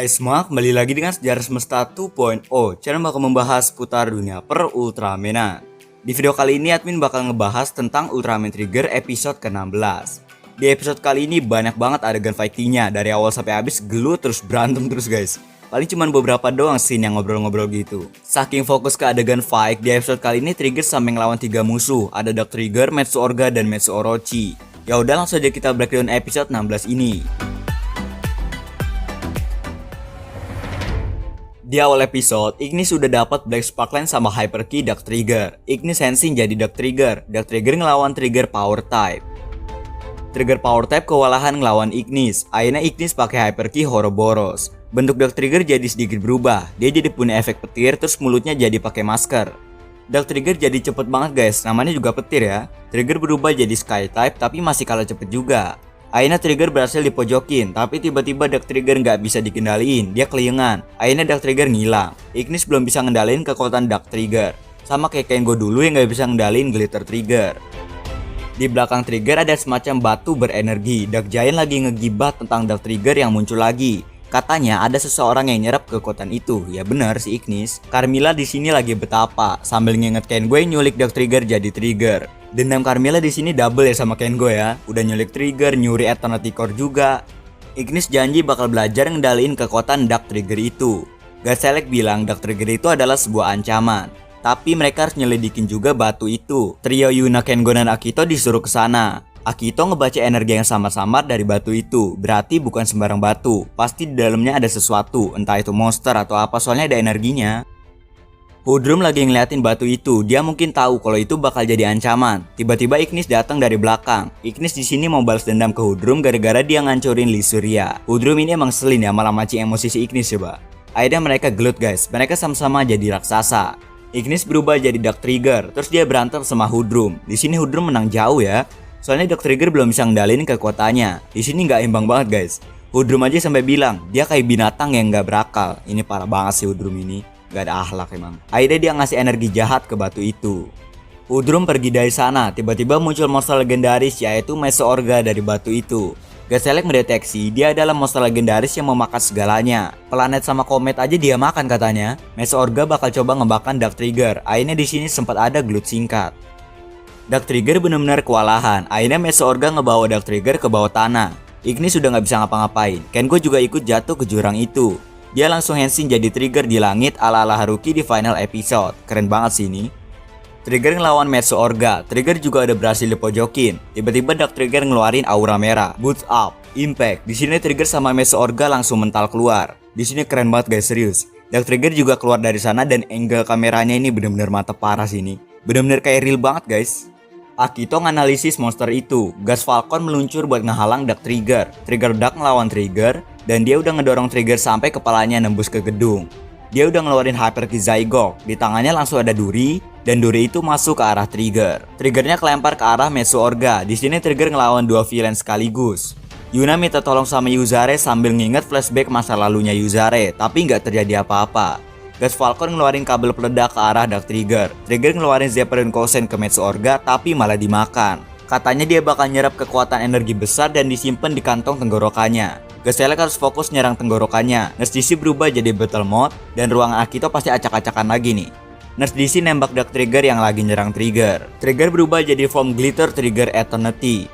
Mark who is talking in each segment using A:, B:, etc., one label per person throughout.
A: Hai semua, kembali lagi dengan Sejarah Semesta 2.0. Channel bakal membahas seputar dunia per Ultramanan. Di video kali ini admin bakal ngebahas tentang Ultraman Trigger episode ke-16. Di episode kali ini banyak banget adegan fightingnya, dari awal sampai habis gelut terus berantem terus guys. Paling cuman beberapa doang scene yang ngobrol-ngobrol gitu. Saking fokus ke adegan fight, di episode kali ini Trigger sampai ngelawan 3 musuh. Ada Dark Trigger, Metsu Orga, dan Metsu Orochi. Ya udah langsung aja kita breakdown episode 16 ini. Di awal episode, Ignis sudah dapat Black Sparkline sama Hyper Key Dark Trigger. Ignis sensing jadi Dark Trigger. Dark Trigger ngelawan Trigger Power Type. Trigger Power Type kewalahan ngelawan Ignis. Akhirnya Ignis pakai Hyper Key Ouroboros. Bentuk Dark Trigger jadi sedikit berubah. Dia jadi punya efek petir, terus mulutnya jadi pakai masker. Dark Trigger jadi cepet banget guys, namanya juga petir ya. Trigger berubah jadi Sky Type, tapi masih kalah cepet juga. Akhirnya Trigger berhasil dipojokin, tapi tiba-tiba Dark Trigger nggak bisa dikendaliin, dia keliengan. Akhirnya Dark Trigger ngilang. Ignis belum bisa ngendaliin kekuatan Dark Trigger. Sama kayak Kengo dulu yang nggak bisa ngendaliin Glitter Trigger. Di belakang Trigger ada semacam batu berenergi. Dark Giant lagi ngegibah tentang Dark Trigger yang muncul lagi. Katanya ada seseorang yang nyerap kekuatan itu. Ya benar si Ignis. Carmilla di sini lagi betapa sambil nginget Kengo yang nyulik Dark Trigger jadi Trigger. Dendam Carmilla di sini double ya sama Kengo ya. Udah nyulik Trigger, nyuri Eternity Core juga. Ignis janji bakal belajar ngendaliin kekuatan Dark Trigger itu. Gaselec bilang Dark Trigger itu adalah sebuah ancaman. Tapi mereka harus nyelidikin juga batu itu. Trio Yuna, Kengo, dan Akito disuruh ke sana. Akito ngebaca energi yang samar-samar dari batu itu. Berarti bukan sembarang batu. Pasti di dalamnya ada sesuatu. Entah itu monster atau apa, soalnya ada energinya. Hoodrum lagi ngeliatin batu itu, dia mungkin tahu kalau itu bakal jadi ancaman. Tiba-tiba Ignis datang dari belakang. Ignis di sini mau balas dendam ke Hoodrum gara-gara dia ngancurin Lisuria. Hoodrum ini emang selin ya, malah mancing emosi si Ignis coba. Akhirnya mereka gelut guys, mereka sama-sama jadi raksasa. Ignis berubah jadi Dark Trigger, terus dia berantem sama Hoodrum. Di sini Hoodrum menang jauh ya, soalnya Dark Trigger belum bisa ngendalin kekuatannya. Di sini nggak imbang banget guys. Hoodrum aja sampai bilang dia kayak binatang yang nggak berakal. Ini parah banget sih Hoodrum ini. Gak ada akhlak emang. Akhirnya dia ngasih energi jahat ke batu itu. Hoodrum pergi dari sana. Tiba-tiba muncul monster legendaris yaitu Metsu Orga dari batu itu. Gaselec mendeteksi dia adalah monster legendaris yang memakan segalanya. Planet sama komet aja dia makan katanya. Metsu Orga bakal coba ngebakar Dark Trigger. Akhirnya di sini sempat ada gelut singkat. Dark Trigger benar-benar kewalahan. Akhirnya Metsu Orga ngebawa Dark Trigger ke bawah tanah. Ignis sudah nggak bisa ngapa-ngapain. Kengo juga ikut jatuh ke jurang itu. Dia langsung henshin jadi Trigger di langit ala-ala Haruki di final episode. Keren banget sih ini. Trigger ngelawan Metsu Orga. Trigger juga ada berhasil dipojokin. Tiba-tiba Dark Trigger ngeluarin aura merah. Boots up, impact. Di sini Trigger sama Metsu Orga langsung mental keluar. Di sini keren banget guys, serius. Dark Trigger juga keluar dari sana dan angle kameranya ini bener-bener mantep parah sih ini. Bener-bener kayak real banget guys. Akito nganalisis monster itu. Gas Falcon meluncur buat ngehalang Dark Trigger. Trigger Dark ngelawan Trigger. Dan dia udah ngedorong Trigger sampai kepalanya nembus ke gedung. Dia udah ngeluarin Hyper Key Zygote. Di tangannya langsung ada duri. Dan duri itu masuk ke arah Trigger. Triggernya kelempar ke arah Metsu Orga. Di sini Trigger ngelawan dua villain sekaligus. Yuna minta tolong sama Yuzare sambil nginget flashback masa lalunya Yuzare. Tapi nggak terjadi apa-apa. Gas Falcon ngeluarin kabel peledak ke arah Dark Trigger. Trigger ngeluarin Zeppelin Kosen ke Metsu Orga tapi malah dimakan. Katanya dia bakal nyerap kekuatan energi besar dan disimpan di kantong tenggorokannya. Gaselec harus fokus nyerang tenggorokannya. Nurse DC berubah jadi Battle Mode dan ruangan Akito pasti acak-acakan lagi nih. Nurse DC nembak Dark Trigger yang lagi nyerang Trigger. Trigger berubah jadi form Glitter Trigger Eternity.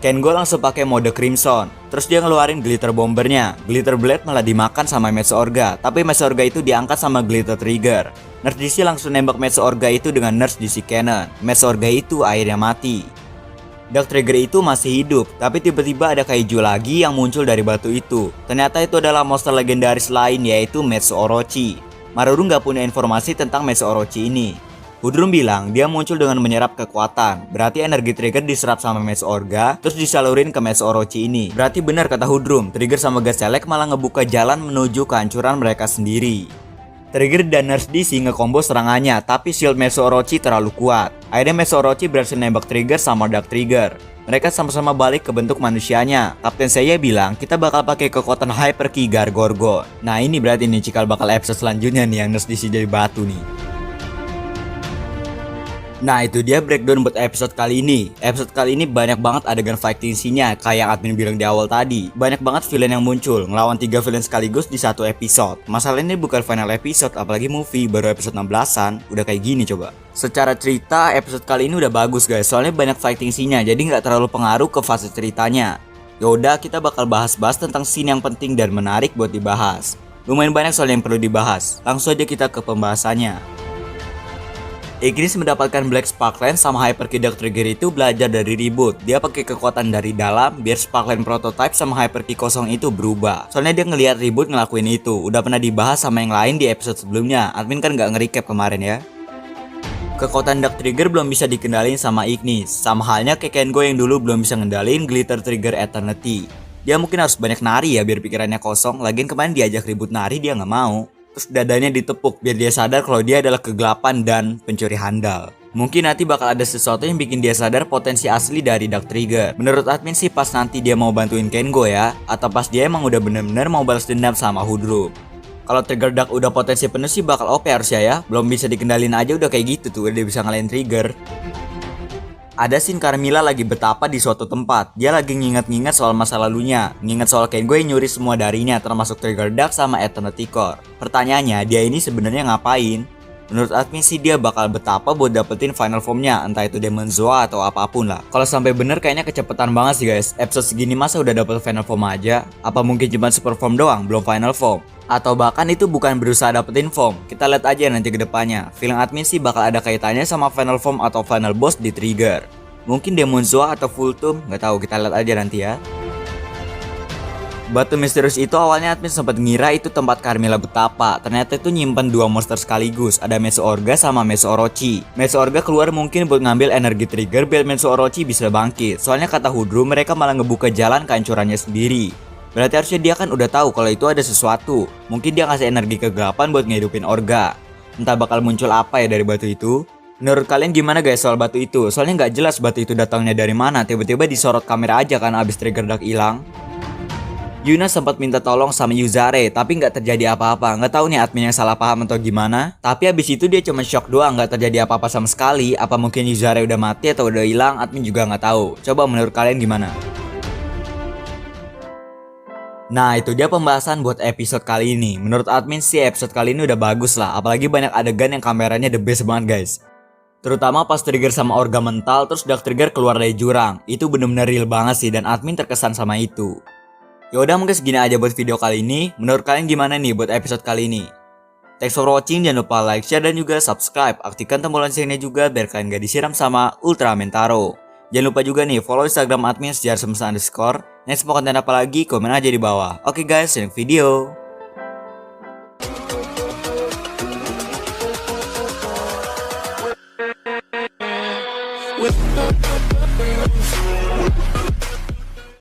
A: Kengo langsung pakai mode Crimson. Terus dia ngeluarin Glitter Bombernya. Glitter Blade malah dimakan sama Metsu Orga. Tapi Metsu Orga itu diangkat sama Glitter Trigger. Nurse DC langsung nembak Metsu Orga itu dengan Nurse DC Cannon. Metsu Orga itu akhirnya mati. Dark Trigger itu masih hidup, tapi tiba-tiba ada kaiju lagi yang muncul dari batu itu. Ternyata itu adalah monster legendaris lain yaitu Metsu Orochi. Maruru nggak punya informasi tentang Metsu Orochi ini. Hoodrum bilang dia muncul dengan menyerap kekuatan. Berarti energi Trigger diserap sama Metsu Orga, terus disalurin ke Metsu Orochi ini. Berarti benar kata Hoodrum, Trigger sama Gaselec malah ngebuka jalan menuju kehancuran mereka sendiri. Trigger dan Nurse DC nge-combo serangannya, tapi shield Metsu Orochi terlalu kuat. Akhirnya Metsu Orochi berhasil nembak Trigger sama Dark Trigger. Mereka sama-sama balik ke bentuk manusianya. Kapten Seiya bilang kita bakal pakai kekuatan Hyper Key Gargorgon. Nah ini berarti nih cikal bakal episode selanjutnya nih yang Nurse DC jadi batu nih. Nah itu dia breakdown buat episode kali ini. Episode kali ini banyak banget adegan fighting scene-nya, kayak yang admin bilang di awal tadi. Banyak banget villain yang muncul, ngelawan 3 villain sekaligus di satu episode. Masalah ini bukan final episode, apalagi movie, baru episode 16-an, udah kayak gini coba. Secara cerita, episode kali ini udah bagus guys, soalnya banyak fighting scene-nya, jadi nggak terlalu pengaruh ke fase ceritanya. Yaudah, kita bakal bahas-bahas tentang scene yang penting dan menarik buat dibahas. Lumayan banyak soal yang perlu dibahas, langsung aja kita ke pembahasannya. Ignis mendapatkan Black Sparkland sama Hyper Key Dark Trigger itu belajar dari reboot. Dia pakai kekuatan dari dalam biar Sparkland Prototype sama Hyper Key kosong itu berubah. Soalnya dia ngelihat reboot ngelakuin itu. Udah pernah dibahas sama yang lain di episode sebelumnya. Admin kan nggak nge-recap kemarin ya. Kekuatan Dark Trigger belum bisa dikendalin sama Ignis. Sama halnya kayak Kengo yang dulu belum bisa ngendalin Glitter Trigger Eternity. Dia mungkin harus banyak nari ya biar pikirannya kosong. Lagian kemarin diajak ribut nari dia nggak mau. Terus dadanya ditepuk biar dia sadar kalau dia adalah kegelapan dan pencuri handal. Mungkin nanti bakal ada sesuatu yang bikin dia sadar potensi asli dari Dark Trigger. Menurut admin sih pas nanti dia mau bantuin Kengo ya, atau pas dia emang udah bener-bener mau balas dendam sama Hoodroom. Kalau Trigger Dark udah potensi penuh sih bakal OP harusnya ya. Belum bisa dikendalin aja udah kayak gitu tuh, udah bisa ngalahin Trigger. Ada scene Carmilla lagi betapa di suatu tempat. Dia lagi nginget-nginget soal masa lalunya, nginget soal Kengo yang nyuri semua darinya, termasuk Trigger Dark sama Eternity Core. Pertanyaannya, dia ini sebenarnya ngapain? Menurut admin sih dia bakal betapa buat dapetin final formnya, entah itu Demon Zoa atau apapun lah. Kalau sampai bener kayaknya kecepatan banget sih guys. Episode segini masa udah dapet final form aja? Apa mungkin cuma super form doang, belum final form? Atau bahkan itu bukan berusaha dapetin form? Kita lihat aja nanti ke depannya. Feeling admin sih bakal ada kaitannya sama final form atau final boss di Trigger. Mungkin Demon Zoa atau Full Tomb, nggak tahu, kita lihat aja nanti ya. Batu misterius itu awalnya admin sempat ngira itu tempat Carmilla betapa. Ternyata itu nyimpen 2 monster sekaligus, ada Meso Orga sama Meso Orochi. Meso Orga keluar mungkin buat ngambil energi Trigger biar Meso Orochi bisa bangkit. Soalnya kata Hoodroom mereka malah ngebuka jalan kehancurannya sendiri. Berarti harusnya dia kan udah tahu kalau itu ada sesuatu. Mungkin dia ngasih energi kegelapan buat ngehidupin Orga. Entah bakal muncul apa ya dari batu itu. Menurut kalian gimana guys soal batu itu? Soalnya nggak jelas batu itu datangnya dari mana. Tiba-tiba disorot kamera aja kan abis Trigger Dark hilang. Yuna sempat minta tolong sama Yuzare, tapi nggak terjadi apa-apa. Nggak tahu nih admin yang salah paham atau gimana. Tapi abis itu dia cuma shock doang, nggak terjadi apa-apa sama sekali. Apa mungkin Yuzare udah mati atau udah hilang? Admin juga nggak tahu. Coba menurut kalian gimana? Nah itu dia pembahasan buat episode kali ini. Menurut admin sih episode kali ini udah bagus lah. Apalagi banyak adegan yang kameranya the best banget guys. Terutama pas Trigger sama Orga mental terus Dark Trigger keluar dari jurang. Itu bener-bener real banget sih dan admin terkesan sama itu. Yaudah mungkin segini aja buat video kali ini. Menurut kalian gimana nih buat episode kali ini? Thanks for watching, jangan lupa like, share, dan juga subscribe. Aktifkan tombol loncengnya juga biar kalian gak disiram sama Ultraman Taro. Jangan lupa juga nih follow Instagram admin @sejarah_. Next mau konten apa lagi komen aja di bawah. Oke guys, see you next video.
B: With